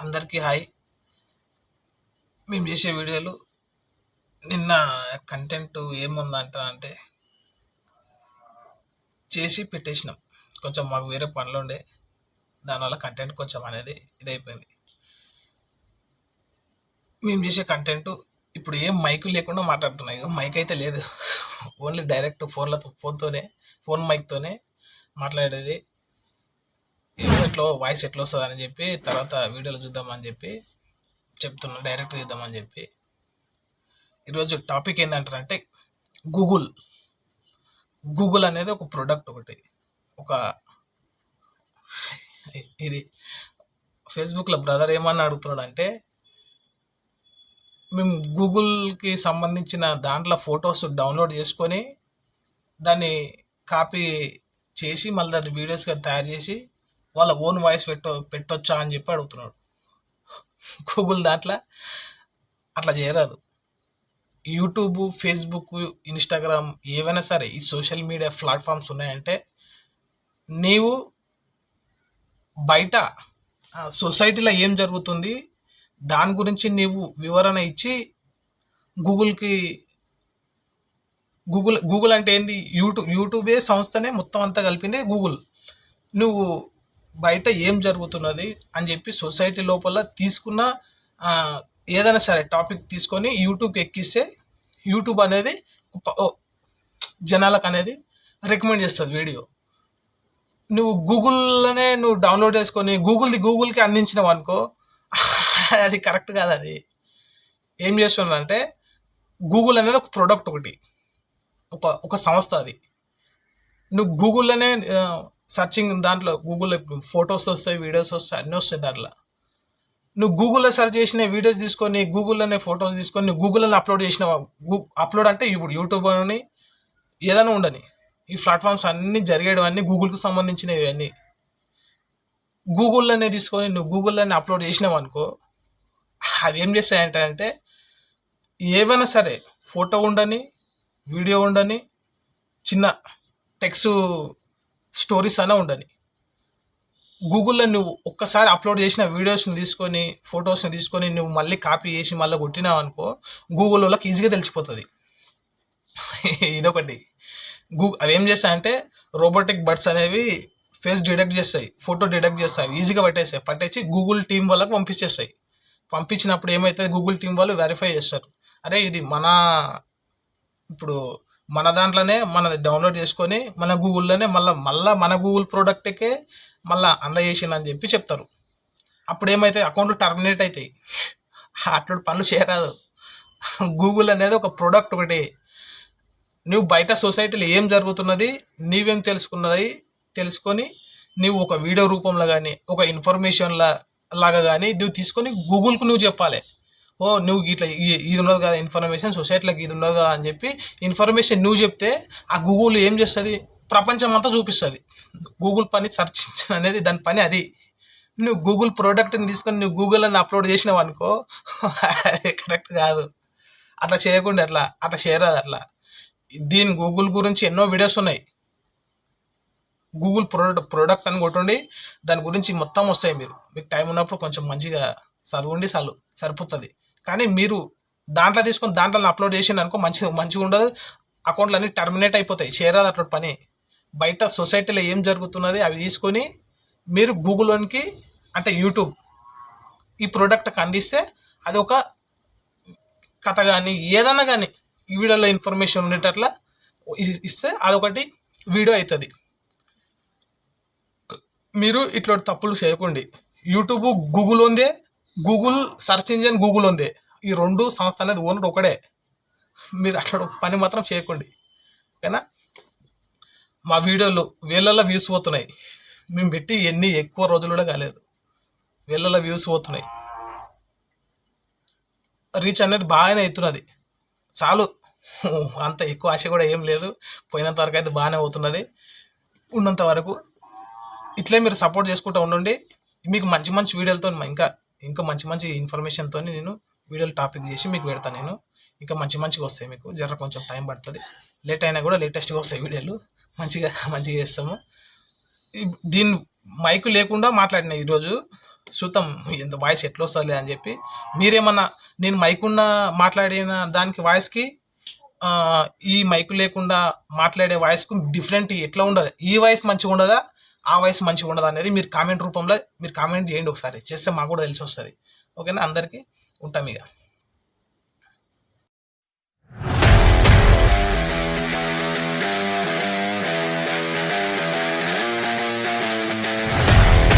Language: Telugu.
అందరికీ హాయ్. మేము చేసే వీడియోలు నిన్న కంటెంట్ ఏముందంట అంటే చేసి పెట్టేసినాం. కొంచెం మాకు వేరే పనులు ఉండే, దానివల్ల కంటెంట్ కొంచెం అనేది ఇదైపోయింది. మేము చేసే కంటెంట్ ఇప్పుడు ఏం మైక్ లేకుండా మాట్లాడుతున్నాయి. మైక్ అయితే లేదు, ఓన్లీ డైరెక్ట్ ఫోన్ మైక్తోనే మాట్లాడేది. ఎట్లా వాయిస్ ఎట్లా వస్తుంది అని చెప్పి తర్వాత వీడియోలో చూద్దామని చెప్పి చెప్తున్నా, డైరెక్ట్ తీద్దామని చెప్పి. ఈరోజు టాపిక్ ఏంటంటారంటే గూగుల్ గూగుల్ అనేది ఒక ప్రోడక్ట్ ఒకటి. ఒక ఇది ఫేస్బుక్లో బ్రదర్ ఏమన్నా అడుగుతున్నాడు అంటే, మేము గూగుల్కి సంబంధించిన దాంట్లో ఫొటోస్ డౌన్లోడ్ చేసుకొని దాన్ని కాపీ చేసి మళ్ళీ దాన్ని వీడియోస్గా తయారు చేసి వాళ్ళ ఓన్ వాయిస్ పెట్టొచ్చా అని చెప్పి అడుగుతున్నాడు. గూగుల్ దాంట్లో అట్లా చేయరాదు. యూట్యూబ్, ఫేస్బుక్, ఇన్స్టాగ్రామ్ ఏవైనా సరే ఈ సోషల్ మీడియా ప్లాట్ఫామ్స్ ఉన్నాయంటే నీవు బయట సొసైటీలో ఏం జరుగుతుంది దాని గురించి నీవు వివరణ ఇచ్చి గూగుల్ అంటే ఏంది, యూట్యూబే సంస్థనే మొత్తం అంతా కలిపింది గూగుల్. నువ్వు బయట ఏం జరుగుతున్నది అని చెప్పి సొసైటీ లోపల తీసుకున్న ఏదైనా సరే టాపిక్ తీసుకొని యూట్యూబ్కి ఎక్కిస్తే యూట్యూబ్ అనేది జనాలకు అనేది రికమెండ్ చేస్తుంది వీడియో. నువ్వు గూగుల్లోనే డౌన్లోడ్ చేసుకొని గూగుల్కి అందించినావు అనుకో, అది కరెక్ట్ కాదు. అది ఏం చేస్తున్నారంటే గూగుల్ అనేది ఒక ప్రోడక్ట్ ఒకటి, ఒక సంస్థ. అది నువ్వు గూగుల్లోనే సర్చింగ్ దాంట్లో గూగుల్లో ఫొటోస్ వస్తాయి, వీడియోస్ వస్తాయి, అన్నీ వస్తాయి. దాంట్లో నువ్వు గూగుల్లో సెర్చ్ చేసిన వీడియోస్ తీసుకొని గూగుల్లోనే ఫొటోస్ తీసుకొని నువ్వు గూగుల్లోనే అప్లోడ్ చేసినావా. అప్లోడ్ అంటే ఇప్పుడు యూట్యూబ్ అని ఏదైనా ఉండని, ఈ ప్లాట్ఫామ్స్ అన్నీ జరిగేవి అన్నీ గూగుల్కి సంబంధించినవి. అన్నీ గూగుల్లోనే తీసుకొని నువ్వు గూగుల్లోనే అప్లోడ్ చేసినావు అనుకో, అవి ఏం చేస్తాయంటే ఏవైనా సరే ఫోటో ఉండని, వీడియో ఉండని, చిన్న టెక్స్ట్ స్టోరీస్ అయినా ఉండని, గూగుల్లో నువ్వు ఒక్కసారి అప్లోడ్ చేసిన వీడియోస్ని తీసుకొని ఫొటోస్ని తీసుకొని నువ్వు మళ్ళీ కాపీ చేసి మళ్ళీ కొట్టినావు అనుకో, గూగుల్ వాళ్ళకి ఈజీగా తెలిసిపోతుంది. ఇదొకటి. అవి ఏం చేస్తాయంటే రోబోటిక్ బర్డ్స్ అనేవి ఫేస్ డిటెక్ట్ చేస్తాయి, ఫోటో డిటెక్ట్ చేస్తాయి, ఈజీగా పట్టేసి గూగుల్ టీం వాళ్ళకి పంపించేస్తాయి. పంపించినప్పుడు ఏమవుతుంది, గూగుల్ టీం వాళ్ళు వెరిఫై చేస్తారు. అరే ఇది ఇప్పుడు మన దాంట్లోనే మనది డౌన్లోడ్ చేసుకొని మన గూగుల్లోనే మళ్ళీ మన గూగుల్ ప్రోడక్ట్కే మళ్ళీ అందజేసిందని చెప్పి చెప్తారు. అప్పుడు ఏమైతే అకౌంట్లు టర్మినేట్ అవుతాయి. అట్లాంటి పనులు చేయరాదు. గూగుల్ అనేది ఒక ప్రోడక్ట్ ఒకటి. నువ్వు బయట సొసైటీలో ఏం జరుగుతున్నది నీవేం తెలుసుకొని నువ్వు ఒక వీడియో రూపంలో కానీ ఒక ఇన్ఫర్మేషన్ లాగా కానీ నువ్వు తీసుకొని గూగుల్కు నువ్వు చెప్పాలి. నువ్వు ఇట్లా ఇది ఉన్నది కదా ఇన్ఫర్మేషన్, సొసైటీలోకి ఇది ఉన్నది కదా అని చెప్పి ఇన్ఫర్మేషన్ నువ్వు చెప్తే ఆ గూగుల్ ఏం చేస్తుంది, ప్రపంచం అంతా చూపిస్తుంది. గూగుల్ పని సెర్చ్ అనేది దాని పని అది. నువ్వు గూగుల్ ప్రోడక్ట్ని తీసుకొని నువ్వు గూగుల్లో అప్లోడ్ చేసినావు అనుకో, కరెక్ట్ కాదు. అట్లా చేయకుండా అట్లా చేయరాదు. దీని గూగుల్ గురించి ఎన్నో వీడియోస్ ఉన్నాయి. గూగుల్ ప్రోడక్ట్ అని కొట్టండి, దాని గురించి మొత్తం వస్తాయి. మీకు టైం ఉన్నప్పుడు కొంచెం మంచిగా చదవండి, సరిపోతుంది. కానీ మీరు దాంట్లో తీసుకొని దాంట్లో అప్లోడ్ చేసింది అనుకో మంచిగా ఉండదు, అకౌంట్లు అన్నీ టర్మినేట్ అయిపోతాయి. చేయరాదు అట్లా పని. బయట సొసైటీలో ఏం జరుగుతున్నది అవి తీసుకొని మీరు గూగుల్లోనికి అంటే యూట్యూబ్ ఈ ప్రోడక్ట్కి అందిస్తే అది ఒక కథ కానీ ఏదైనా కానీ ఈ వీడియోలో ఇన్ఫర్మేషన్ ఉండేటట్లా ఇస్తే అదొకటి వీడియో అవుతుంది. మీరు ఇట్లా తప్పులు చేయకండి. యూట్యూబ్ గూగుల్ ఉందే, గూగుల్ సర్చ్ ఇంజిన్ గూగుల్ ఉందే, ఈ రెండు సంస్థ అనేది ఓనర్ ఒకడే. మీరు అట్లా పని మాత్రం చేయకండి. ఓకేనా? మా వీడియోలు వేలల్లో వ్యూస్ పోతున్నాయి. మేము పెట్టి ఎక్కువ రోజులు కూడా కాలేదు, వేలల్లో వ్యూస్ పోతున్నాయి. రీచ్ అనేది బాగానే అవుతున్నది. చాలు, అంత ఎక్కువ ఆశ కూడా ఏం లేదు. పోయినంత వరకు అయితే బాగానే అవుతున్నది. ఉన్నంత వరకు ఇట్లే మీరు సపోర్ట్ చేసుకుంటూ ఉండండి. మీకు మంచి మంచి వీడియోలతో ఇంకా మంచి ఇన్ఫర్మేషన్తో నేను వీడియోలు టాపిక్ చేసి మీకు పెడతాను. నేను ఇంకా మంచిగా వస్తాయి. మీకు కొంచెం టైం పడుతుంది, లేట్ అయినా కూడా లేటెస్ట్గా వస్తాయి వీడియోలు. మంచిగా చేస్తాము. దీన్ని మైకు లేకుండా మాట్లాడిన ఈరోజు చూద్దాం ఎంత వాయిస్ ఎట్లా వస్తుంది అని చెప్పి. మీరేమన్నా నేను మైకున్న మాట్లాడిన దానికి వాయిస్కి ఈ మైకు లేకుండా మాట్లాడే వాయిస్కు డిఫరెంట్ ఎట్లా ఉండదు, ఈ వాయిస్ మంచిగా ఉండదా ఆ వాయిస్ మంచిగా ఉండదా అనేది మీరు కామెంట్ రూపంలో మీరు కామెంట్ చేయండి ఒకసారి. చేస్తే మాకు కూడా తెలిసి వస్తుంది. ఓకేనా, అందరికీ ఉంటాం ఇక.